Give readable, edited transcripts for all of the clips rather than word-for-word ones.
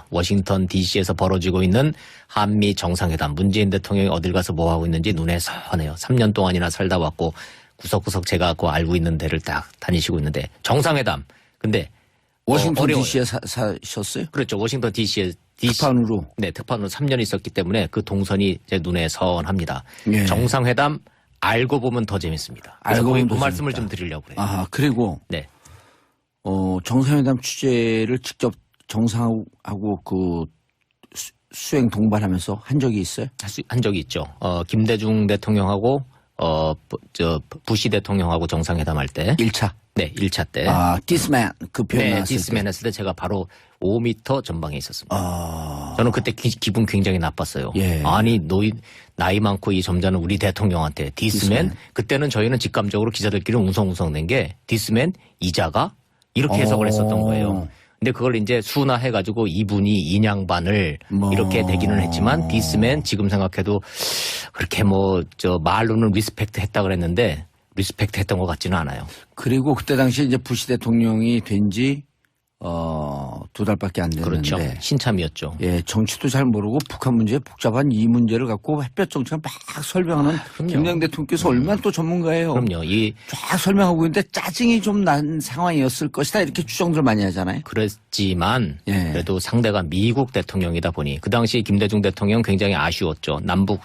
워싱턴 DC에서 벌어지고 있는 한미 정상회담, 문재인 대통령이 어딜 가서 뭐 하고 있는지 눈에 선해요. 3년 동안이나 살다 왔고 구석구석 제가 그 알고 있는 데를 딱 다니시고 있는데 정상회담. 근데 워싱턴 DC에 사셨어요? 그렇죠. 워싱턴 DC에 특판으로. 네, 특판으로 3년 있었기 때문에 그 동선이 제 눈에 선합니다. 예. 정상회담 알고 보면 더 재밌습니다. 알고 보면 그 더 말씀을 재밌다. 좀 드리려고 그래요. 아, 그리고 네. 정상회담 취재를 직접 정상하고 그 수행 동반하면서 한 적이 있어요? 한 적이 있죠. 김대중 대통령하고 부시 대통령하고 정상회담할 때 1차. 네, 1차 때. 아, 디스맨 그 표현 네, 나왔을 디스맨 때. 했을 때 제가 바로 5m 전방에 있었습니다. 아. 저는 그때 기분 굉장히 나빴어요. 예. 아니, 나이 많고 이 점잖은 우리 대통령한테 디스맨? 그때는 저희는 직감적으로 기자들끼리 웅성웅성 낸 게 디스맨 이자가 이렇게 해석을 했었던 거예요. 근데 그걸 이제 순화해가지고 이분이 인양반을 이렇게 대기는 했지만 디스맨 지금 생각해도 그렇게 말로는 리스펙트 했다 그랬는데 리스펙트 했던 것 같지는 않아요. 그리고 그때 당시 이제 부시 대통령이 된 지 2달밖에 안 됐는데. 그렇죠. 신참이었죠. 예, 정치도 잘 모르고 북한 문제 복잡한 이 문제를 갖고 햇볕 정치가 막 설명하는 김대중 대통령께서 얼마나 또 전문가예요. 그럼요. 쫙 설명하고 있는데 짜증이 좀 난 상황이었을 것이다 이렇게 추정들 많이 하잖아요. 그랬지만 예. 그래도 상대가 미국 대통령이다 보니 그 당시 김대중 대통령 굉장히 아쉬웠죠. 남북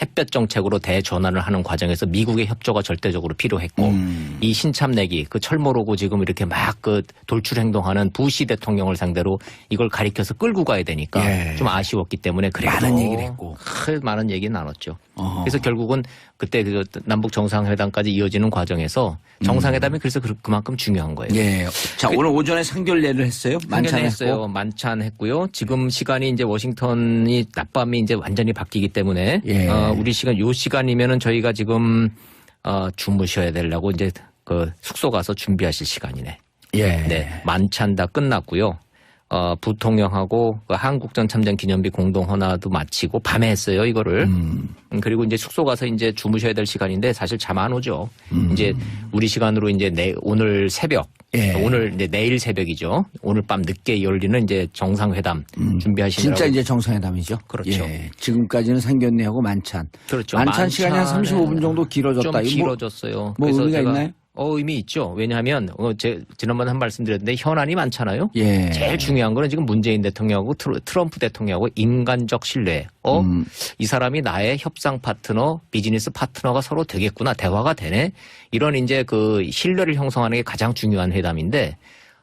햇볕 정책으로 대전환을 하는 과정에서 미국의 협조가 절대적으로 필요했고 이 신참내기 그 철모로고 지금 이렇게 막 그 돌출 행동하는 부시 대통령을 상대로 이걸 가리켜서 끌고 가야 되니까 예. 좀 아쉬웠기 때문에 그래도 많은 얘기를 했고. 많은 얘기 나눴죠. 그래서 결국은 그때 그 남북 정상회담까지 이어지는 과정에서 정상회담이 그래서 그만큼 중요한 거예요. 예. 자, 오늘 오전에 상견례를 했어요? 만찬했어요. 만찬했고요. 지금 시간이 이제 워싱턴이 낮밤이 이제 완전히 바뀌기 때문에 예. 우리 시간 요 시간이면은 저희가 지금 주무셔야 되려고 이제 그 숙소 가서 준비하실 시간이네. 예. 네, 만찬 다 끝났고요. 부통령하고 그 한국전 참전 기념비 공동 헌화도 마치고 밤에 했어요, 이거를. 그리고 이제 숙소 가서 이제 주무셔야 될 시간인데 사실 잠 안 오죠. 이제 우리 시간으로 이제 오늘 새벽, 예. 오늘 이제 내일 새벽이죠. 오늘 밤 늦게 열리는 이제 정상회담 준비하시느라고. 진짜 이제 정상회담이죠. 그렇죠. 예. 지금까지는 상견례하고 만찬. 그렇죠. 만찬 시간이 한 35분 정도 길어졌다. 좀 이거 길어졌어요. 뭐 의미가 있나요? 의미 있죠. 왜냐하면 지난번에 한 말씀 드렸는데 현안이 많잖아요. 예. 제일 중요한 거는 지금 문재인 대통령하고 트럼프 대통령하고 인간적 신뢰. 이 사람이 나의 협상 파트너, 비즈니스 파트너가 서로 되겠구나. 대화가 되네. 이런 이제 그 신뢰를 형성하는 게 가장 중요한 회담인데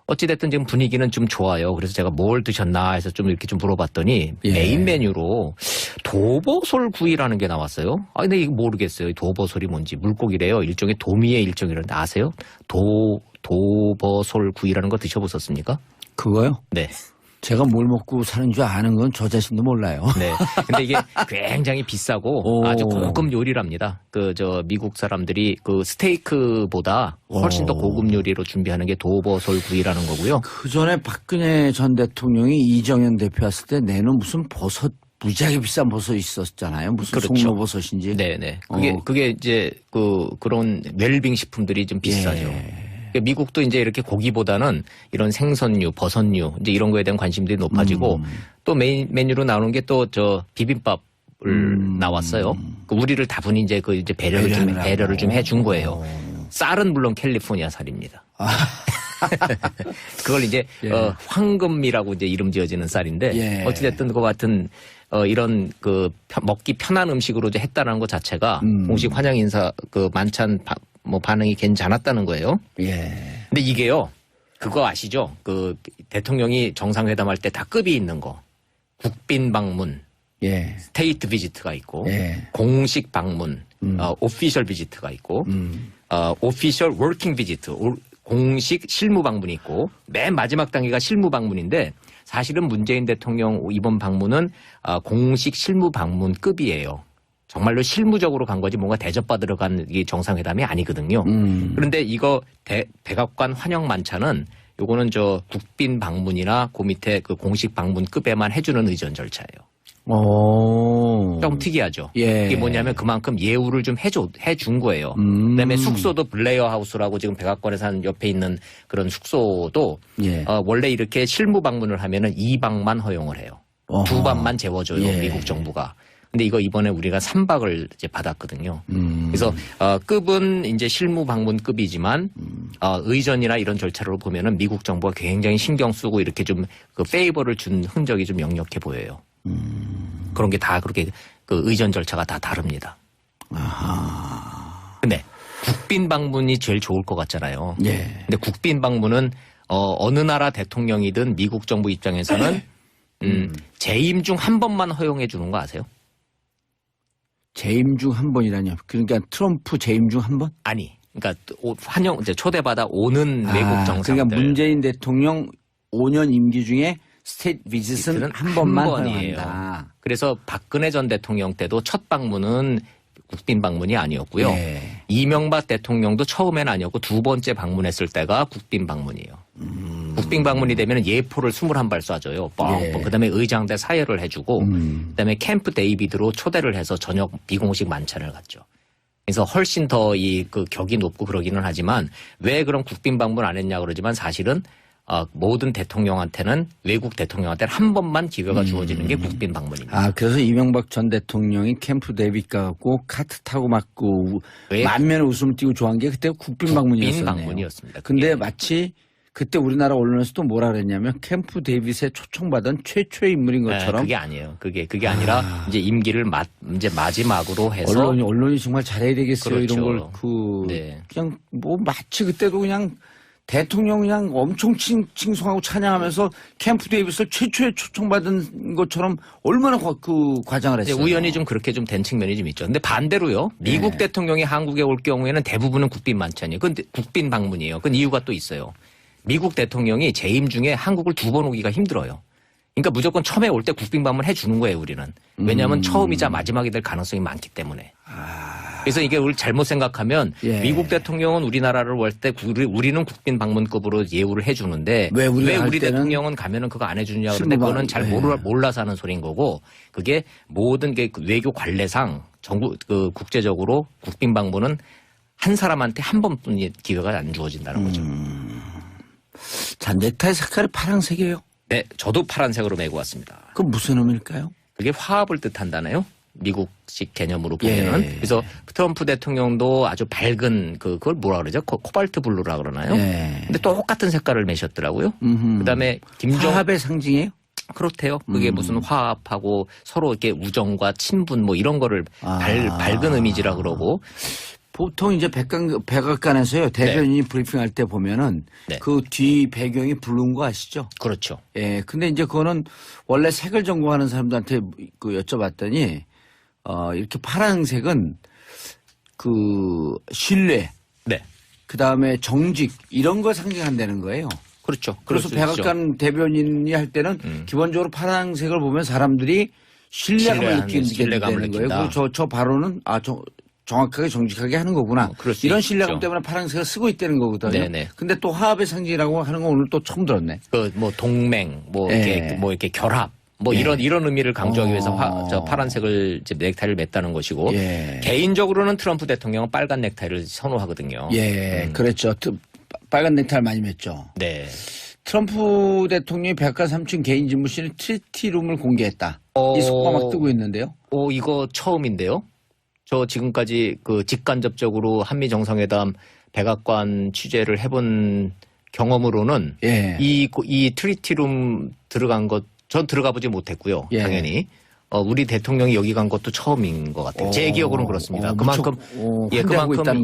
어찌됐든 지금 분위기는 좀 좋아요. 그래서 제가 뭘 드셨나 해서 좀 이렇게 좀 물어봤더니 예. 메인 메뉴로 도버솔 구이라는 게 나왔어요. 근데 이거 모르겠어요. 도버솔이 뭔지. 물고기래요. 일종의 도미의 일종이라는데 아세요? 도버솔 구이라는 거 드셔보셨습니까? 그거요? 네. 제가 뭘 먹고 사는 줄 아는 건 저 자신도 몰라요. 네. 근데 이게 굉장히 비싸고 아주 고급 요리랍니다. 미국 사람들이 그 스테이크보다 훨씬 더 고급 요리로 준비하는 게 도버솔 구이라는 거고요. 그 전에 박근혜 전 대통령이 이정현 대표 왔을 때 내는 무슨 버섯 무지하게 비싼 버섯 있었잖아요. 무슨 그렇죠. 송로버섯인지. 네네. 그게 이제 그런 웰빙 식품들이 좀 비싸죠. 예. 미국도 이제 이렇게 고기보다는 이런 생선류, 버섯류 이제 이런 거에 대한 관심들이 높아지고 또 메인 메뉴로 나오는 게 또 비빔밥을 나왔어요. 우리를 다분히 이제 이제 배려를 좀 해준 거예요. 쌀은 물론 캘리포니아 쌀입니다. 그걸 이제 황금이라고 이제 이름 지어지는 쌀인데 예. 어찌됐든 그거 같은 이런 먹기 편한 음식으로 이제 했다는 것 자체가 공식 환영 인사 만찬 반응이 괜찮았다는 거예요. 예. 근데 이게요, 그거 아시죠? 대통령이 정상회담할 때 다 급이 있는 거. 국빈 방문, 예. 스테이트 비지트가 있고, 예. 공식 방문, 오피셜 비지트가 있고, 오피셜 워킹 비지트, 공식 실무 방문이 있고, 맨 마지막 단계가 실무 방문인데, 사실은 문재인 대통령 이번 방문은 공식 실무 방문급이에요. 정말로 실무적으로 간 거지 뭔가 대접받으러 간 이 정상회담이 아니거든요. 그런데 이거 백악관 환영 만찬은 요거는 국빈 방문이나 그 밑에 그 공식 방문급에만 해주는 의전 절차예요. 좀 특이하죠. 예. 이게 뭐냐면 그만큼 예우를 좀 해준 거예요. 그다음에 숙소도 블레어 하우스라고 지금 백악관에서 한 옆에 있는 그런 숙소도 예. 원래 이렇게 실무 방문을 하면은 2박만 허용을 해요. 어허. 2박만 재워줘요. 예. 미국 정부가. 근데 이거 이번에 우리가 3박을 이제 받았거든요. 그래서 급은 이제 실무 방문급이지만 의전이나 이런 절차로 보면은 미국 정부가 굉장히 신경 쓰고 이렇게 좀 그 페이버를 준 흔적이 좀 역력해 보여요. 그런 게 다 그렇게 그 의전 절차가 다 다릅니다. 근데 국빈 방문이 제일 좋을 것 같잖아요. 예. 근데 국빈 방문은 어느 나라 대통령이든 미국 정부 입장에서는 재임 중 한 번만 허용해 주는 거 아세요? 재임 중 한 번이라뇨. 그러니까 트럼프 재임 중 한 번? 아니, 그러니까 환영 이제 초대받아 오는 외국 정상들. 그러니까 문재인 대통령 5년 임기 중에 스테이트 비짓은 한 번만 번이에요. 허용한다. 그래서 박근혜 전 대통령 때도 첫 방문은 국빈 방문이 아니었고요. 예. 이명박 대통령도 처음엔 아니었고 두 번째 방문했을 때가 국빈 방문이에요. 국빈 방문이 되면 예포를 21발 쏴줘요. 예. 그다음에 의장대 사회를 해주고 그다음에 캠프 데이비드로 초대를 해서 저녁 비공식 만찬을 갖죠. 그래서 훨씬 더 이 그 격이 높고 그러기는 하지만 왜 그럼 국빈 방문 안 했냐 그러지만 사실은 모든 대통령한테는 외국 대통령한테는 한 번만 기회가 주어지는 게 국빈 방문입니다. 그래서 이명박 전 대통령이 캠프 데이비드 가고 카트 타고 맞고 만면에 웃음을 띠고 좋아한 게 그때 국빈 방문이었어요. 국빈 방문이었습니다. 근데 마치 그때 우리나라 언론에서도 뭐라 그랬냐면 캠프 데이빗에 초청받은 최초의 인물인 것처럼. 그게 아니에요. 그게 아니라 이제 임기를 이제 마지막으로 해서 언론이 정말 잘해야 되겠어요. 그렇죠. 이런 걸 네. 그냥 뭐 마치 그때도 그냥 대통령 그냥 엄청 칭송하고 찬양하면서 캠프 데이빗을 최초에 초청받은 것처럼 얼마나 과장을 했어요. 우연히 좀 그렇게 좀 된 측면이 좀 있죠. 근데 반대로요. 미국 대통령이 한국에 올 경우에는 대부분은 국빈 만찬이에요. 근데 국빈 방문이에요. 그건 이유가 또 있어요. 미국 대통령이 재임 중에 한국을 2번 오기가 힘들어요. 그러니까 무조건 처음에 올 때 국빈 방문 해주는 거예요, 우리는. 왜냐하면 처음이자 마지막이 될 가능성이 많기 때문에. 그래서 이게 우리 잘못 생각하면 미국 대통령은 우리나라를 올 때 우리는 국빈 방문급으로 예우를 해주는데 왜 우리 대통령은 가면은 그거 안 해주느냐 그런데 그거는 잘 몰라서 하는 소리인 거고 그게 모든 게 외교 관례상 국제적으로 국빈 방문은 한 사람한테 한 번뿐이 기회가 안 주어진다는 거죠. 자, 넥타이 색깔이 파란색이에요. 네, 저도 파란색으로 메고 왔습니다. 그건 무슨 의미일까요? 그게 화합을 뜻한다나요? 미국식 개념으로 보면은. 그래서 트럼프 대통령도 아주 밝은 그걸 뭐라 그러죠? 코발트 블루라 그러나요? 근데 똑같은 색깔을 매셨더라고요. 그다음에 화합의 상징이에요? 그렇대요. 그게 무슨 화합하고 서로 이렇게 우정과 친분 뭐 이런 거를 밝은 이미지라 그러고. 보통 이제 백악관에서요 대변인이 브리핑할 때 보면은 그 뒤 배경이 블루인 거 아시죠? 그렇죠. 예. 근데 이제 그거는 원래 색을 전공하는 사람들한테 여쭤봤더니 이렇게 파란색은 그 신뢰, 그 다음에 정직 이런 걸 상징한다는 거예요. 그렇죠. 그래서 백악관 대변인이 할 때는 기본적으로 파란색을 보면 사람들이 신뢰감을 느끼는 거예요. 그리고 저 발언은 정확하게 정직하게 하는 거구나. 이런 신뢰감 때문에 파란색을 쓰고 있다는 거거든요. 네네. 근데 또 화합의 상징이라고 하는 건 오늘 또 처음 들었네. 뭐 동맹, 이렇게 결합, 이런 의미를 강조하기 위해서 저 파란색을 이제 넥타이를 맸다는 것이고 개인적으로는 트럼프 대통령은 빨간 넥타이를 선호하거든요. 그랬죠. 빨간 넥타이를 많이 맸죠. 네. 트럼프 대통령이 백악관 3층 개인 집무실에 트리티룸을 공개했다. 이 속보가 막 뜨고 있는데요. 이거 처음인데요. 저 지금까지 직간접적으로 한미 정상회담 백악관 취재를 해본 경험으로는 이 트리티룸 들어간 것 전 들어가 보지 못했고요. 당연히. 우리 대통령이 여기 간 것도 처음인 것 같아요. 제 기억으로는 그렇습니다. 그만큼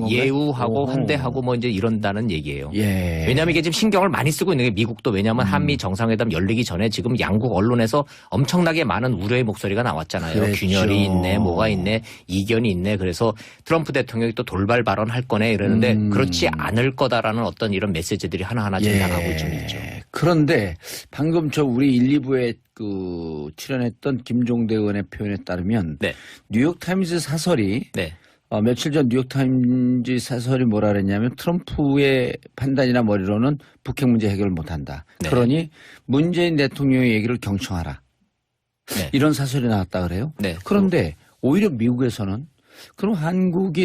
예우하고 환대하고 이제 이런다는 얘기예요. 왜냐하면 이게 지금 신경을 많이 쓰고 있는 게 미국도 왜냐하면 한미 정상회담 열리기 전에 지금 양국 언론에서 엄청나게 많은 우려의 목소리가 나왔잖아요. 그랬죠. 균열이 있네, 뭐가 있네, 이견이 있네. 그래서 트럼프 대통령이 또 돌발 발언할 거네 이러는데 그렇지 않을 거다라는 어떤 이런 메시지들이 하나하나 지금 나가고 좀 있죠. 그런데 방금 우리 1, 2부에 출연했던 김종대 의원의 표현에 따르면 뉴욕타임즈 사설이 며칠 전 뉴욕타임즈 사설이 뭐라 그랬냐면 트럼프의 판단이나 머리로는 북핵 문제 해결을 못한다. 그러니 문재인 대통령의 얘기를 경청하라. 네. 이런 사설이 나왔다 그래요. 네. 그런데 오히려 미국에서는 그럼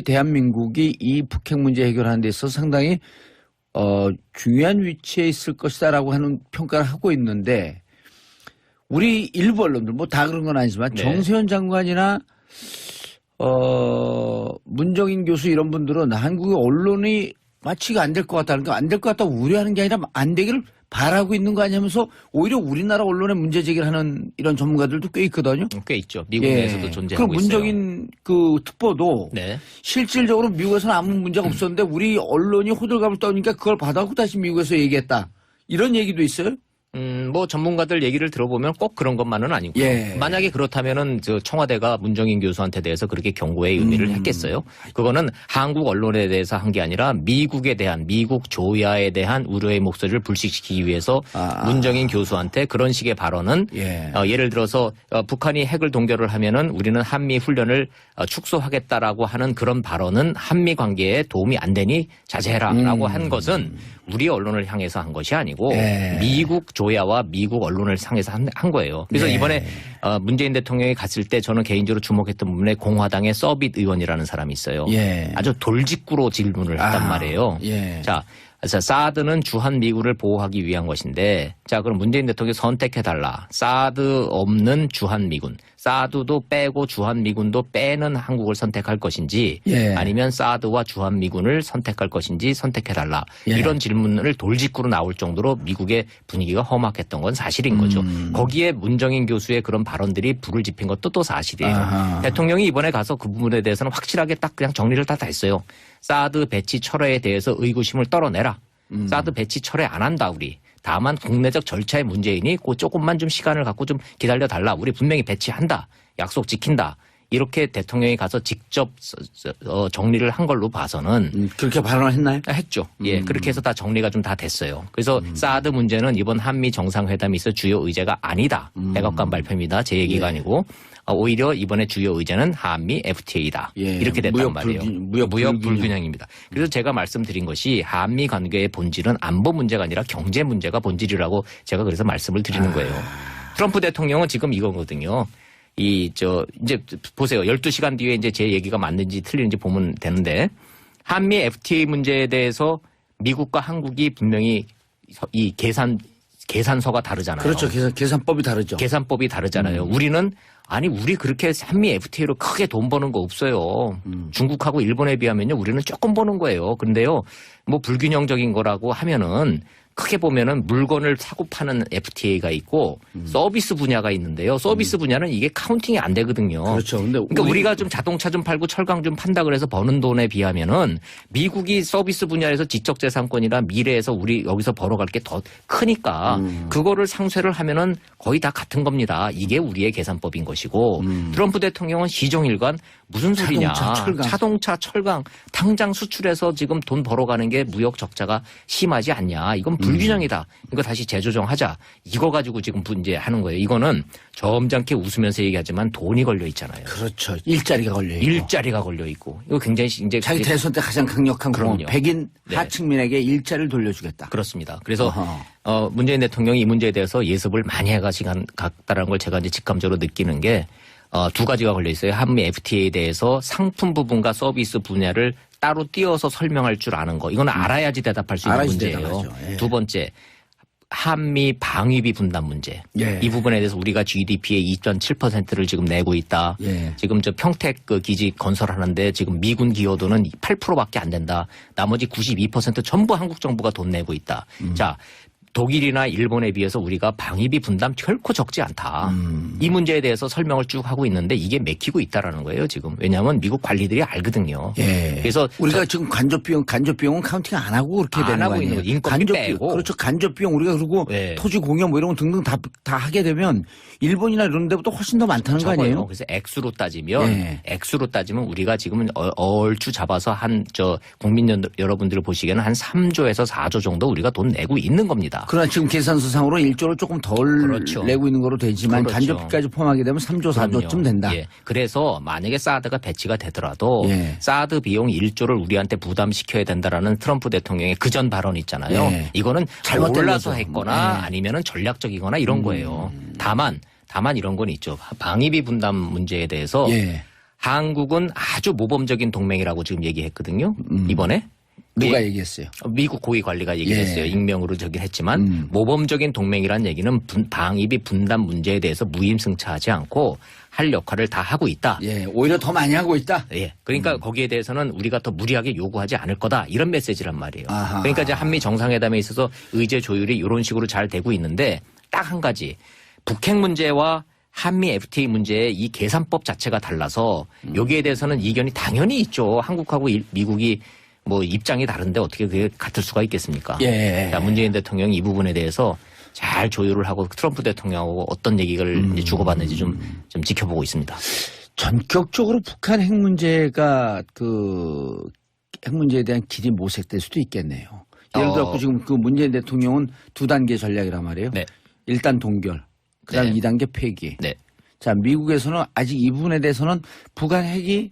대한민국이 이 북핵 문제 해결하는 데 있어서 상당히 중요한 위치에 있을 것이다라고 하는 평가를 하고 있는데 우리 일부 언론들 뭐 다 그런 건 아니지만 네. 정세현 장관이나 문정인 교수 이런 분들은 한국의 언론이 마치 안 될 것 같다는 거 안 될 것 같다고 우려하는 게 아니라 안 되기를 바라고 있는 거 아니면서 오히려 우리나라 언론에 문제 제기를 하는 이런 전문가들도 꽤 있거든요. 꽤 있죠. 미국 내에서도 존재하고 그럼 문정인 그 특보도 네. 실질적으로 미국에서는 아무 문제가 없었는데 우리 언론이 호들갑을 떠니까 그걸 받아고 다시 미국에서 얘기했다. 이런 얘기도 있어요? 뭐 전문가들 얘기를 들어보면 꼭 그런 것만은 아니고 예. 만약에 그렇다면은 저 청와대가 문정인 교수한테 대해서 그렇게 경고의 의미를 했겠어요. 그거는 한국 언론에 대해서 한 게 아니라 미국에 대한 미국 조야에 대한 우려의 목소리를 불식시키기 위해서 문정인 교수한테 그런 식의 발언은 예를 들어서 북한이 핵을 동결을 하면은 우리는 한미 훈련을 축소하겠다라고 하는 그런 발언은 한미 관계에 도움이 안 되니 자제해라라고 한 것은 우리 언론을 향해서 한 것이 아니고 미국 조야와 미국 언론을 향해서 한 거예요. 그래서 이번에 문재인 대통령이 갔을 때 저는 개인적으로 주목했던 부분에 공화당의 서빗 의원이라는 사람이 있어요. 아주 돌직구로 질문을 했단 말이에요. 자, 사드는 주한미군을 보호하기 위한 것인데 자 그럼 문재인 대통령이 선택해달라. 사드 없는 주한미군. 사드도 빼고 주한미군도 빼는 한국을 선택할 것인지 아니면 사드와 주한미군을 선택할 것인지 선택해달라. 이런 질문을 돌직구로 나올 정도로 미국의 분위기가 험악했던 건 사실인 거죠. 거기에 문정인 교수의 그런 발언들이 불을 지핀 것도 또 사실이에요. 대통령이 이번에 가서 그 부분에 대해서는 확실하게 딱 그냥 정리를 다 했어요. 사드 배치 철회에 대해서 의구심을 떨어내라. 사드 배치 철회 안 한다 우리. 다만 국내적 절차의 문제이니 그 조금만 좀 시간을 갖고 좀 기다려달라. 우리 분명히 배치한다. 약속 지킨다. 이렇게 대통령이 가서 직접 정리를 한 걸로 봐서는 그렇게 발언을 했나요? 했죠. 예, 그렇게 해서 다 정리가 좀 다 됐어요. 그래서 사드 문제는 이번 한미 정상회담이 있어 주요 의제가 아니다. 백악관 발표입니다. 제 얘기가 아니고 오히려 이번에 주요 의제는 한미 FTA다. 이렇게 됐단 말이에요. 무역 불균형입니다. 그래서 제가 말씀드린 것이 한미 관계의 본질은 안보 문제가 아니라 경제 문제가 본질이라고 제가 그래서 말씀을 드리는 거예요. 트럼프 대통령은 지금 이거거든요. 이제 보세요. 12시간 뒤에 이제 제 얘기가 맞는지 틀리는지 보면 되는데 한미 FTA 문제에 대해서 미국과 한국이 분명히 이 계산서가 다르잖아요. 그렇죠. 계산법이 다르죠. 계산법이 다르잖아요. 우리는 우리 그렇게 한미 FTA로 크게 돈 버는 거 없어요. 중국하고 일본에 비하면요. 우리는 조금 버는 거예요. 그런데요. 뭐 불균형적인 거라고 하면은 크게 보면은 물건을 사고 파는 FTA가 있고 서비스 분야가 있는데요. 서비스 분야는 이게 카운팅이 안 되거든요. 그렇죠. 근데 그러니까 우리가 좀 자동차 좀 팔고 철강 좀 판다 그래서 버는 돈에 비하면은 미국이 서비스 분야에서 지적재산권이나 미래에서 우리 여기서 벌어갈 게 더 크니까 그거를 상쇄를 하면은 거의 다 같은 겁니다. 이게 우리의 계산법인 것이고 트럼프 대통령은 시종일관 무슨 소리냐. 자동차, 철강 당장 수출해서 지금 돈 벌어가는 게 무역 적자가 심하지 않냐. 이건 불균형이다. 이거 다시 재조정하자. 이거 가지고 지금 이제 하는 거예요. 이거는 점잖게 웃으면서 얘기하지만 돈이 걸려 있잖아요. 그렇죠. 일자리가 걸려 있고. 일자리가 걸려 있고. 이거 굉장히 이제 자기 대선 때 가장 강력한 그럼요. 백인 하층민에게 일자리를 돌려주겠다. 그렇습니다. 그래서 문재인 대통령이 이 문제에 대해서 예습을 많이 해가시다라는 걸 제가 이제 직감적으로 느끼는 게 두 가지가 걸려 있어요. 한미 FTA에 대해서 상품 부분과 서비스 분야를 따로 띄어서 설명할 줄 아는 거. 이건 알아야지 대답할 수 있는 문제예요. 두 번째, 한미 방위비 분담 문제. 이 부분에 대해서 우리가 GDP의 2.7%를 지금 내고 있다. 지금 저 평택 그 기지 건설하는데 지금 미군 기여도는 8%밖에 안 된다. 나머지 92% 전부 한국 정부가 돈 내고 있다. 자. 독일이나 일본에 비해서 우리가 방위비 분담 결코 적지 않다. 이 문제에 대해서 설명을 쭉 하고 있는데 이게 맥히고 있다라는 거예요, 지금. 왜냐하면 미국 관리들이 알거든요. 그래서 우리가 지금 간접 비용은 카운팅 안 하고 그렇게 되는 거 아니에요? 인건비 빼고. 그렇죠. 간접 비용 우리가 그리고 토지 공여 뭐 이런 거 등등 다 하게 되면 일본이나 이런 데보다 훨씬 더 많다는 거 아니에요? 그래서 액수로 따지면 우리가 지금은 얼추 잡아서 국민 여러분들을 보시기에는 한 3조에서 4조 정도 우리가 돈 내고 있는 겁니다. 그러나 지금 계산서상으로 1조를 조금 덜 내고 있는 거로 되지만 간접비까지 포함하게 되면 3조, 4조쯤 된다. 그래서 만약에 사드가 배치가 되더라도 사드 비용 1조를 우리한테 부담시켜야 된다라는 트럼프 대통령의 그전 발언 있잖아요. 이거는 몰라서 했거나 아니면은 전략적이거나 이런 거예요. 다만 다만 이런 건 있죠. 방위비 분담 문제에 대해서 예. 한국은 아주 모범적인 동맹이라고 지금 얘기했거든요. 이번에. 누가 얘기했어요? 미국 고위 관리가 얘기했어요. 예. 익명으로 저긴 했지만 모범적인 동맹이라는 얘기는 방위비 분담 문제에 대해서 무임승차하지 않고 할 역할을 다 하고 있다. 예, 오히려 더 많이 하고 있다. 예, 그러니까 거기에 대해서는 우리가 더 무리하게 요구하지 않을 거다 이런 메시지란 말이에요. 아하. 그러니까 이제 한미 정상회담에 있어서 의제 조율이 이런 식으로 잘 되고 있는데 딱 한 가지 북핵 문제와 한미 FTA 문제의 이 계산법 자체가 달라서 여기에 대해서는 이견이 당연히 있죠. 한국하고 미국이 뭐 입장이 다른데 어떻게 그게 같을 수가 있겠습니까? 예. 자, 문재인 대통령이 이 부분에 대해서 잘 조율을 하고 트럼프 대통령하고 어떤 얘기를 이제 주고받는지 좀 지켜보고 있습니다. 전격적으로 북한 핵 문제가 핵 문제에 대한 길이 모색될 수도 있겠네요. 예를 들어 지금 그 문재인 대통령은 2단계 전략이란 말이에요. 네. 1단 동결, 그다음 네. 2단계 폐기. 네. 자, 미국에서는 아직 이 부분에 대해서는 북한 핵이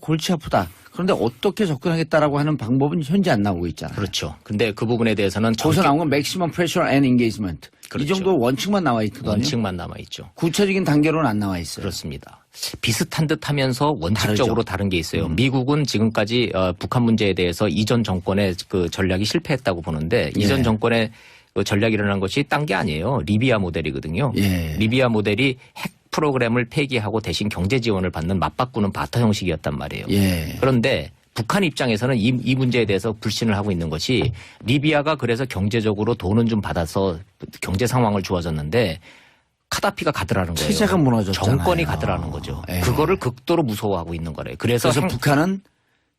골치 아프다. 그런데 어떻게 접근하겠다라고 하는 방법은 현재 안 나오고 있잖아요. 그렇죠. 근데 그 부분에 대해서는 거기서 나온 건 maximum pressure and engagement. 그렇죠. 이 정도 원칙만 나와 있거든요. 원칙만 남아 있죠. 구체적인 단계로는 안 나와 있어요. 그렇습니다. 비슷한 듯 하면서 원칙적으로 다른 게 있어요. 미국은 지금까지 북한 문제에 대해서 이전 정권의 그 전략이 실패했다고 보는데 예. 이전 정권의 그 전략이라는 것이 딴 게 아니에요. 리비아 모델이거든요. 예. 리비아 모델이 핵 프로그램을 폐기하고 대신 경제 지원을 받는 맞바꾸는 바터 형식이었단 말이에요. 예. 그런데 북한 입장에서는 이 문제에 대해서 불신을 하고 있는 것이 리비아가 그래서 경제적으로 돈은 좀 받아서 경제 상황을 좋아졌는데 카다피가 가더라는 거예요. 체제가 무너졌잖아요. 정권이 가더라는 거죠. 예. 그거를 극도로 무서워하고 있는 거래요. 그래서 북한은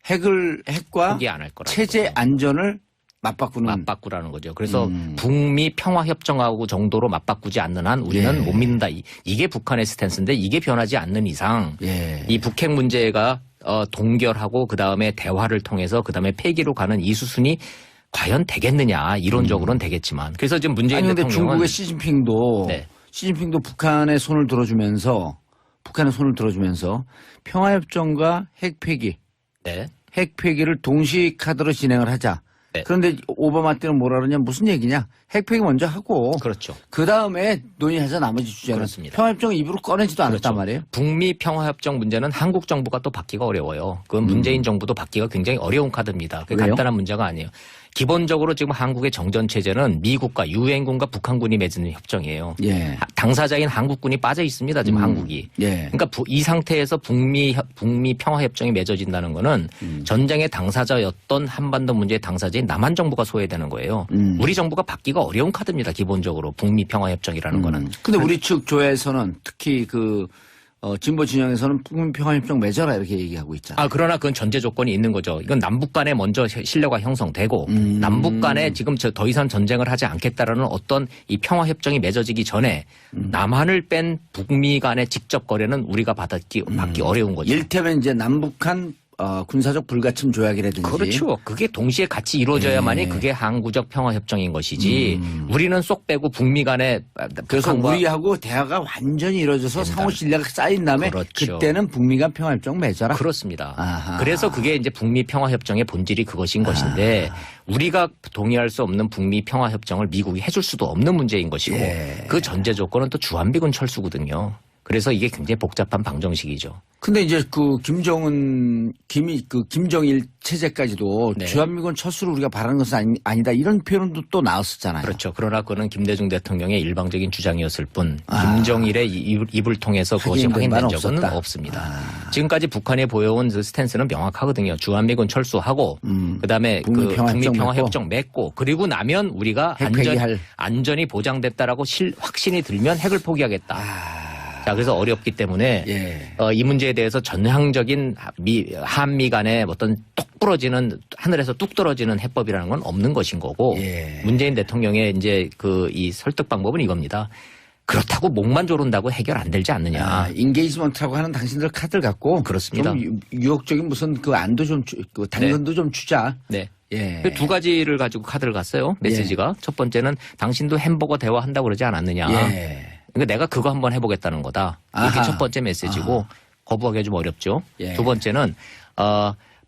핵과 체제 안전을 맞바꾸라는 거죠. 그래서 북미 평화협정하고 정도로 맞바꾸지 않는 한 우리는 예. 못 믿는다. 이게 북한의 스탠스인데 이게 변하지 않는 이상 예. 이 북핵 문제가 동결하고 그다음에 대화를 통해서 그다음에 폐기로 가는 이 수순이 과연 되겠느냐. 이론적으로는 되겠지만. 그래서 지금 문재인 대통령은 중국의 시진핑도 북한의 손을 들어주면서 평화협정과 핵 폐기, 네. 핵 폐기를 동시 카드로 진행을 하자. 네. 그런데 오바마 때는 뭐라 그러냐 무슨 얘기냐 핵폐기 먼저 하고 그렇죠. 그다음에 논의하자 나머지 주제는 그렇습니다. 평화협정 입으로 꺼내지도 않았단 그렇죠. 말이에요. 북미 평화협정 문제는 한국 정부가 또 받기가 어려워요. 그건 문재인 정부도 받기가 굉장히 어려운 카드입니다. 그게 간단한 문제가 아니에요. 기본적으로 지금 한국의 정전체제는 미국과 유엔군과 북한군이 맺은 협정이에요. 예. 당사자인 한국군이 빠져 있습니다. 지금 한국이. 예. 그러니까 이 상태에서 북미 평화협정이 맺어진다는 거는 전쟁의 당사자였던 한반도 문제의 당사자인 남한 정부가 소외되는 거예요. 우리 정부가 받기가 어려운 카드입니다. 기본적으로 북미 평화협정이라는 거는. 근데 우리 측 조에서는 특히 진보 진영에서는 북미 평화협정 맺어라 이렇게 얘기하고 있잖아요. 그러나 그건 전제 조건이 있는 거죠. 이건 남북 간에 먼저 신뢰가 형성되고 남북 간에 지금 더 이상 전쟁을 하지 않겠다라는 어떤 이 평화협정이 맺어지기 전에 남한을 뺀 북미 간의 직접 거래는 우리가 받기 어려운 거죠. 일테면 이제 남북한 군사적 불가침 조약이라든지. 그렇죠. 그게 동시에 같이 이루어져야만이 그게 항구적 평화협정인 것이지 우리는 쏙 빼고 북미 간에 그래서 우리하고 대화가 완전히 이루어져서 상호 신뢰가 쌓인 다음에 그렇죠. 그때는 북미 간 평화협정 맺어라. 그렇습니다. 아하. 그래서 그게 이제 북미 평화협정의 본질이 그것인 것인데 우리가 동의할 수 없는 북미 평화협정을 미국이 해줄 수도 없는 문제인 것이고 그 전제 조건은 또 주한미군 철수거든요. 그래서 이게 굉장히 복잡한 방정식이죠. 근데 이제 김정일 체제까지도 주한미군 철수를 우리가 바라는 것은 아니다 이런 표현도 또 나왔었잖아요. 그렇죠. 그러나 그거는 김대중 대통령의 일방적인 주장이었을 뿐 김정일의 입을 통해서 그것이 확인된 적은 없습니다. 지금까지 북한이 보여온 그 스탠스는 명확하거든요. 주한미군 철수하고 그다음에 북미 평화협정 맺고 그리고 나면 우리가 안전이 보장됐다라고 확신이 들면 핵을 포기하겠다. 자, 그래서 어렵기 때문에 이 문제에 대해서 전향적인 한미 간의 어떤 뚝 부러지는 하늘에서 뚝 떨어지는 해법이라는 건 없는 것인 거고 문재인 대통령의 이제 이 설득 방법은 이겁니다. 그렇다고 목만 조른다고 해결 안 되지 않느냐. 인게이지먼트라고 하는 당신들 카드를 갖고 그렇습니다. 좀 유혹적인 무슨 안도 좀 당근도 좀 주자. 네. 두 가지를 가지고 카드를 갔어요. 메시지가. 첫 번째는 당신도 햄버거 대화한다고 그러지 않았느냐. 그러니까 내가 그거 한번 해보겠다는 거다. 이게 첫 번째 메시지고 거부하기가 좀 어렵죠. 두 번째는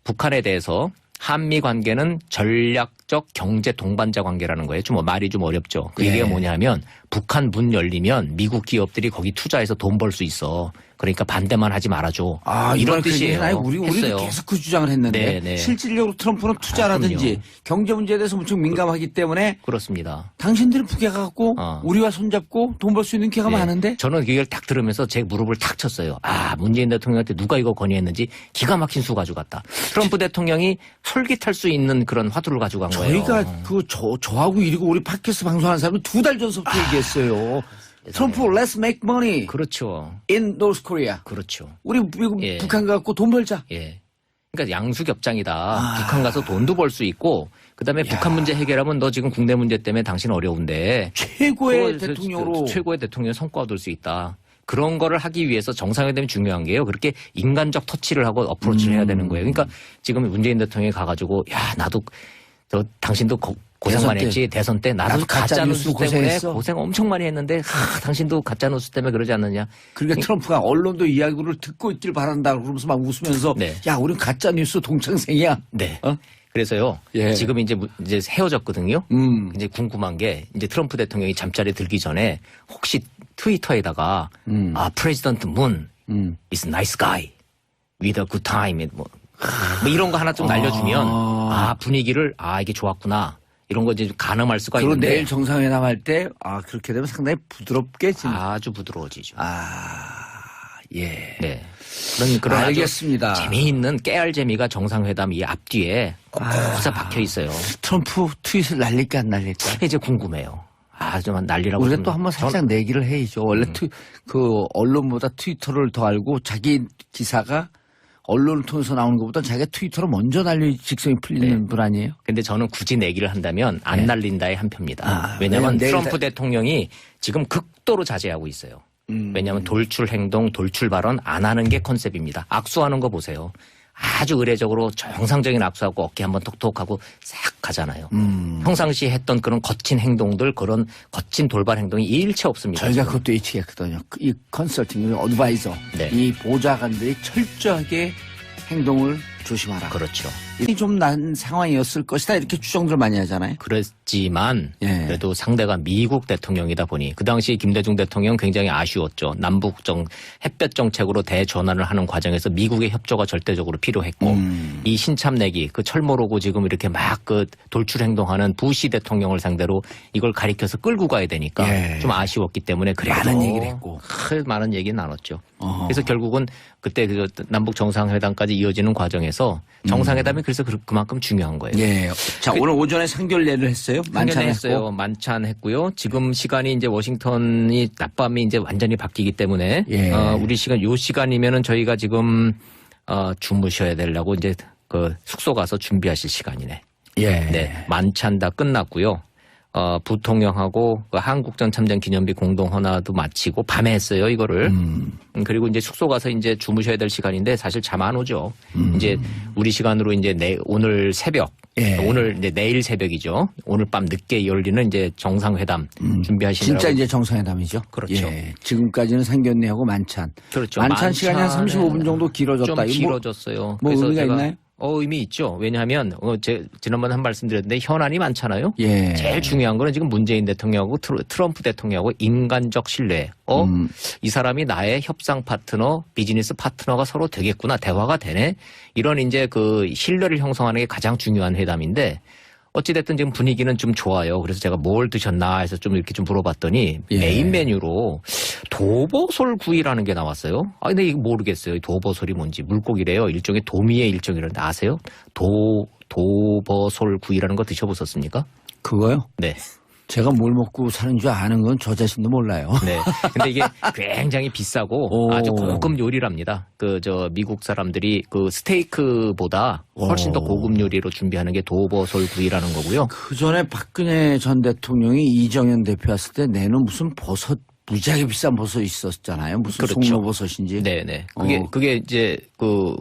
북한에 대해서 한미 관계는 전략 전략적 경제 동반자 관계라는 거예요. 좀 말이 좀 어렵죠. 그 예. 얘기가 뭐냐면 북한 문 열리면 미국 기업들이 거기 투자해서 돈 벌 수 있어. 그러니까 반대만 하지 말아줘. 이런 뜻이에요. 우리도 계속 그 주장을 했는데 네네. 실질적으로 트럼프는 투자라든지 경제 문제에 대해서 무척 민감하기 때문에 그렇습니다. 당신들은 북에 가갖고 우리와 손잡고 돈 벌 수 있는 기회가 많은데 저는 이걸 딱 들으면서 제 무릎을 탁 쳤어요. 문재인 대통령한테 누가 이거 건의했는지 기가 막힌 수 가져갔다. 트럼프 대통령이 솔깃할 수 있는 그런 화두를 가져간 거예요. 저희가 저하고 이리고 우리 팟캐스트 방송하는 사람은 2달 전부터 얘기했어요. 트럼프, let's make money. 그렇죠. in North Korea. 그렇죠. 우리 미국 북한 가고 돈 벌자. 예. 그러니까 양수겹장이다. 북한 가서 돈도 벌 수 있고, 그다음에 북한 문제 해결하면 너 지금 국내 문제 때문에 당신 어려운데 최고의 대통령으로 최고의 대통령 성과 얻을 수 있다. 그런 거를 하기 위해서 정상회담이 중요한 게요. 그렇게 인간적 터치를 하고 어프로치를 해야 되는 거예요. 그러니까 지금 문재인 대통령이 가가지고 나도 당신도 고생 많이 했지. 대선 때 나도 가짜뉴스 때문에 고생 엄청 많이 했는데 당신도 가짜뉴스 때문에 그러지 않느냐. 그러니까 트럼프가 언론도 이야기를 듣고 있길 바란다 그러면서 막 웃으면서 야 우린 가짜뉴스 동창생이야. 네. 그래서요. 지금 이제 헤어졌거든요. 이제 궁금한 게 이제 트럼프 대통령이 잠자리에 들기 전에 혹시 트위터에다가 프레지던트 문 is nice guy with a good time 뭐 이런 거 하나 좀 날려주면 분위기를 이게 좋았구나. 이런 거 이제 가늠할 수가 그리고 있는데. 내일 정상회담 할 때 그렇게 되면 상당히 부드럽게 아주 부드러워지죠. 예. 네. 그런 알겠습니다. 재미있는 깨알 재미가 정상회담 이 앞뒤에 곳곳에 박혀 있어요. 트럼프 트윗을 날릴까 안 날릴까? 이제 궁금해요. 좀 난리라고. 우리가 또 한번 살짝 내기를 해야죠. 원래 그 언론보다 트위터를 더 알고 자기 기사가 언론을 통해서 나오는 것보다 자기가 트위터로 먼저 날릴 직성이 풀리는 분 아니에요? 근데 저는 굳이 내기를 한다면 안 날린다의 한 표입니다. 왜냐하면 트럼프 대통령이 지금 극도로 자제하고 있어요. 왜냐하면 돌출 행동, 돌출 발언 안 하는 게 컨셉입니다. 악수하는 거 보세요. 아주 의례적으로 정상적인 악수하고 어깨 한번 톡톡하고 싹 가잖아요. 평상시에 했던 그런 거친 행동들, 그런 거친 돌발 행동이 일체 없습니다. 저희가 지금. 그것도 예측했거든요. 이 컨설팅, 어드바이저, 이 보좌관들이 철저하게 행동을 조심하라. 그렇죠. 좀 난 상황이었을 것이다 이렇게 추정들 많이 하잖아요. 그랬지만 그래도 상대가 미국 대통령이다 보니 그 당시 김대중 대통령 굉장히 아쉬웠죠. 남북 햇볕 정책으로 대전환을 하는 과정에서 미국의 협조가 절대적으로 필요했고 이 신참내기 그 철모로고 지금 이렇게 막 그 돌출 행동하는 부시 대통령을 상대로 이걸 가리켜서 끌고 가야 되니까 좀 아쉬웠기 때문에 많은 얘기를 했고 많은 얘기 나눴죠. 그래서 결국은 그때 그 남북 정상회담까지 이어지는 과정에서 정상회담이 그래서 그만큼 중요한 거예요. 예. 자, 오늘 오전에 상견례를 했어요? 만찬했어요. 만찬했고요. 지금 시간이 이제 워싱턴이 낮밤이 이제 완전히 바뀌기 때문에 우리 시간 요 시간이면은 저희가 지금 주무셔야 되려고 이제 그 숙소 가서 준비하실 시간이네. 네. 만찬 다 끝났고요. 부통령하고 그 한국전 참전 기념비 공동 헌화도 마치고 밤에 했어요, 이거를. 그리고 이제 숙소 가서 이제 주무셔야 될 시간인데 사실 잠 안 오죠. 이제 우리 시간으로 이제 오늘 새벽, 오늘 이제 내일 새벽이죠. 오늘 밤 늦게 열리는 이제 정상회담 준비하시느라고. 진짜 이제 정상회담이죠. 그렇죠. 지금까지는 상견례하고 만찬. 그렇죠. 만찬 시간이 한 35분 정도 길어졌다. 좀 길어졌어요. 뭐 의미가 있나요? 의미 있죠. 왜냐하면 지난번에 한 말씀 드렸는데 현안이 많잖아요. 제일 중요한 거는 지금 문재인 대통령하고 트럼프 대통령하고 인간적 신뢰. 이 사람이 나의 협상 파트너, 비즈니스 파트너가 서로 되겠구나. 대화가 되네. 이런 이제 그 신뢰를 형성하는 게 가장 중요한 회담인데 어찌됐든 지금 분위기는 좀 좋아요. 그래서 제가 뭘 드셨나 해서 좀 이렇게 좀 물어봤더니 메인 메뉴로 도버솔 구이라는 게 나왔어요. 근데 이거 모르겠어요. 도버솔이 뭔지. 물고기래요. 일종의 도미의 일종이라는데 아세요? 도버솔 구이라는 거 드셔보셨습니까? 그거요? 네. 제가 뭘 먹고 사는 줄 아는 건 저 자신도 몰라요. 네. 근데 이게 굉장히 비싸고 아주 고급 요리랍니다. 미국 사람들이 그 스테이크보다 훨씬 더 고급 요리로 준비하는 게 도버솔 구이라는 거고요. 그 전에 박근혜 전 대통령이 이정현 대표 왔을 때 내는 무슨 버섯 무지하게 비싼 버섯이 있었잖아요. 무슨 송로버섯인지. 네네. 그게 이제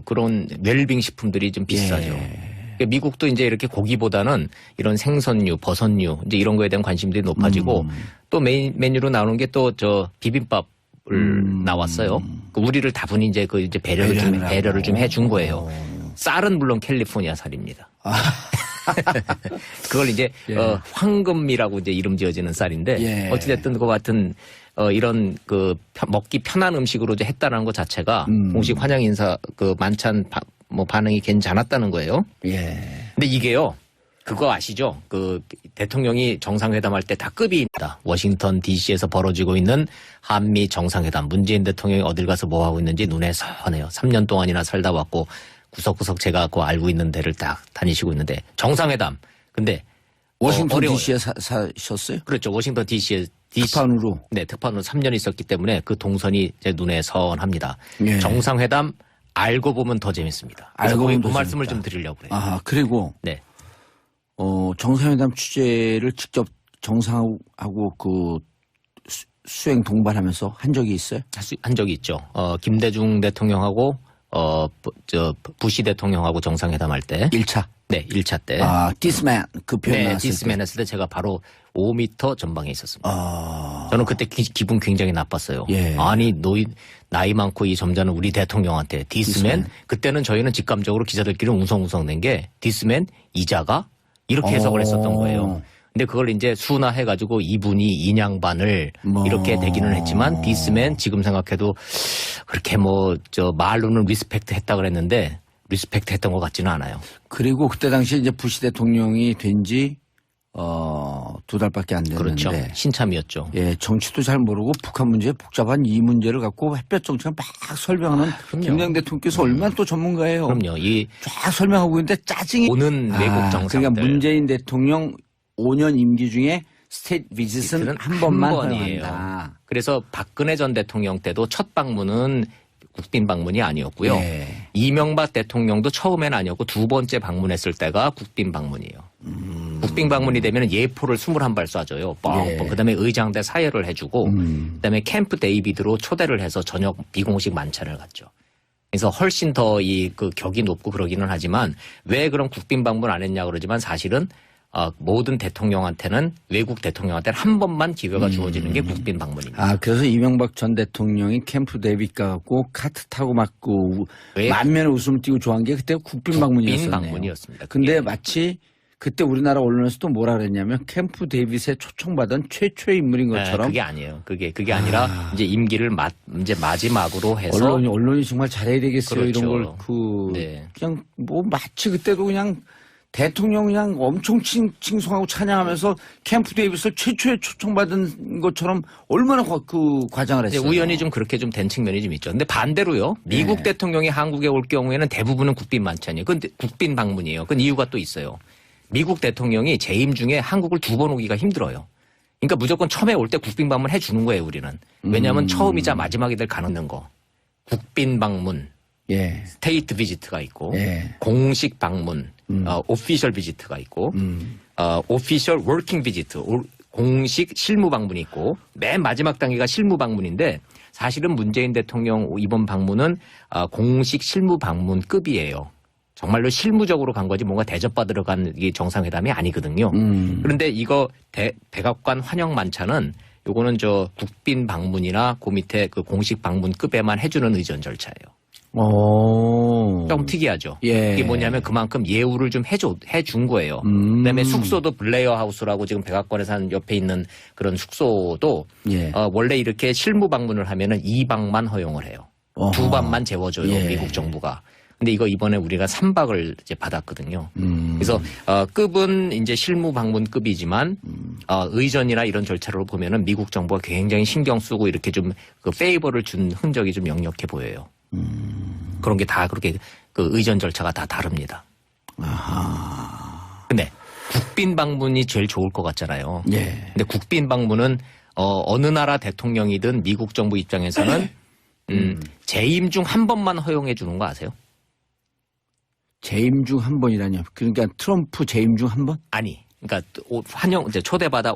그런 웰빙 식품들이 좀 비싸죠. 미국도 이제 이렇게 고기보다는 이런 생선류, 버섯류 이제 이런 거에 대한 관심들이 높아지고 또 메인 메뉴로 나오는 게 또 비빔밥을 나왔어요. 우리를 다분히 이제 배려를 좀 해준 거예요. 쌀은 물론 캘리포니아 쌀입니다. 그걸 이제 예. 황금이라고 이제 이름 지어지는 쌀인데 예. 어찌됐든 그와 같은 이런 그 먹기 편한 음식으로 이제 했다는 것 자체가 공식 환영 인사 그 만찬 뭐 반응이 괜찮았다는 거예요. 예. 근데 이게요. 그거 아시죠? 그 대통령이 정상회담할 때 다 급이 있다. 워싱턴 DC에서 벌어지고 있는 한미 정상회담. 문재인 대통령이 어딜 가서 뭐 하고 있는지 눈에 선해요. 3년 동안이나 살다 왔고 구석구석 제가 그 알고 있는 데를 딱 다니시고 있는데 정상회담. 근데 워싱턴 어려워요. DC에 사셨어요? 그렇죠. 워싱턴 DC에 특파원으로. 네, 특파원으로 3년 있었기 때문에 그 동선이 제 눈에 선합니다. 예. 정상회담 알고 보면 더 재밌습니다. 그래서 알고 보면 그 더 말씀을 재밌다. 좀 드리려고 그래요. 아, 그리고 네. 정상회담 취재를 직접 정상하고 그 수행 동반하면서 한 적이 있어요? 한 적이 있죠. 김대중 대통령하고 부시 대통령하고 정상회담할 때 1차. 네, 1차 때. 아, 디스맨 그 표현 네, 나왔을 디스맨 때. 했을 때 제가 바로 5m 전방에 있었습니다. 아. 저는 그때 기분 굉장히 나빴어요. 예. 아니, 나이 많고 이 점잖은 우리 대통령한테 디스맨? 그때는 저희는 직감적으로 기자들끼리 웅성웅성 낸 게 디스맨 이자가 이렇게 해석을 했었던 거예요. 근데 그걸 이제 순화해가지고 이분이 인양반을 이렇게 대기는 했지만 디스맨 지금 생각해도 그렇게 말로는 리스펙트 했다 그랬는데 리스펙트 했던 것 같지는 않아요. 그리고 그때 당시에 이제 부시 대통령이 된 지 2달밖에 안 됐는데. 그렇죠. 신참이었죠. 예, 정치도 잘 모르고 북한 문제 복잡한 이 문제를 갖고 햇볕 정책을 막 설명하는 김대중 대통령께서 얼마나 또 전문가예요. 그럼요. 쫙 설명하고 있는데 짜증이 오는 외국 정상들. 그러니까 문재인 대통령 5년 임기 중에 스테이트 비짓은 한 번만 허용한다. 그래서 박근혜 전 대통령 때도 첫 방문은 국빈 방문이 아니었고요. 예. 이명박 대통령도 처음에는 아니었고 두 번째 방문했을 때가 국빈 방문이에요. 국빈 방문이 되면 예포를 21발 쏴줘요. 예. 그다음에 의장대 사회를 해주고 그다음에 캠프 데이비드로 초대를 해서 저녁 비공식 만찬을 갖죠. 그래서 훨씬 더 그 격이 높고 그러기는 하지만 왜 그럼 국빈 방문 안 했냐 그러지만 사실은 모든 대통령한테는 외국 대통령한테는 한 번만 기회가 주어지는 게 국빈 방문입니다. 아, 그래서 이명박 전 대통령이 캠프 데이비드 가고 카트 타고 막 만면에 웃음을 띠고 좋아한 게 그때 국빈 방문이었었네요. 국빈 방문이었습니다. 근데 마치 그때 우리나라 언론에서도 뭐라 그랬냐면 캠프 데이빗에 초청받은 최초의 인물인 것처럼. 그게 아니에요. 그게 아니라 이제 임기를 이제 마지막으로 해서 언론이 정말 잘해야 되겠어요. 그렇죠. 이런 걸 그냥 마치 그때도 그냥 대통령 그냥 엄청 칭송하고 찬양하면서 캠프 데이빗을 최초에 초청받은 것처럼 얼마나 과장을 했어요. 우연히 좀 그렇게 좀 된 측면이 좀 있죠. 근데 반대로요. 미국 대통령이 한국에 올 경우에는 대부분은 국빈 만찬이에요. 그건 국빈 방문이에요. 그건 이유가 또 있어요. 미국 대통령이 재임 중에 한국을 2번 오기가 힘들어요. 그러니까 무조건 처음에 올 때 국빈 방문 해주는 거예요, 우리는. 왜냐하면 처음이자 마지막이 될 가능한 거. 국빈 방문, 스테이트 비지트가 있고, 공식 방문, 오피셜 비지트가 있고, 오피셜 워킹 비지트, 공식 실무 방문이 있고, 맨 마지막 단계가 실무 방문인데 사실은 문재인 대통령 이번 방문은 공식 실무 방문급이에요. 정말로 실무적으로 간 거지 뭔가 대접받으러 간 이 정상회담이 아니거든요. 그런데 이거 백악관 환영 만찬은 요거는 국빈 방문이나 그 밑에 그 공식 방문급에만 해주는 의전 절차예요. 좀 특이하죠. 이게 뭐냐면 그만큼 예우를 좀 해준 거예요. 그다음에 숙소도 블레어 하우스라고 지금 백악관에서 한 옆에 있는 그런 숙소도 원래 이렇게 실무 방문을 하면은 2박만 허용을 해요. 2밤만 재워줘요. 미국 정부가. 근데 이거 이번에 우리가 3박을 이제 받았거든요. 그래서 급은 이제 실무 방문급이지만 의전이나 이런 절차로 보면은 미국 정부가 굉장히 신경 쓰고 이렇게 좀 그 페이버를 준 흔적이 좀 역력해 보여요. 그런 게 다 그렇게 그 의전 절차가 다 다릅니다. 근데 국빈 방문이 제일 좋을 것 같잖아요. 근데 국빈 방문은 어느 나라 대통령이든 미국 정부 입장에서는 재임 중 한 번만 허용해 주는 거 아세요? 재임 중 한 번이라뇨? 그러니까 트럼프 재임 중 한 번? 아니, 그러니까 환영 이제 초대받아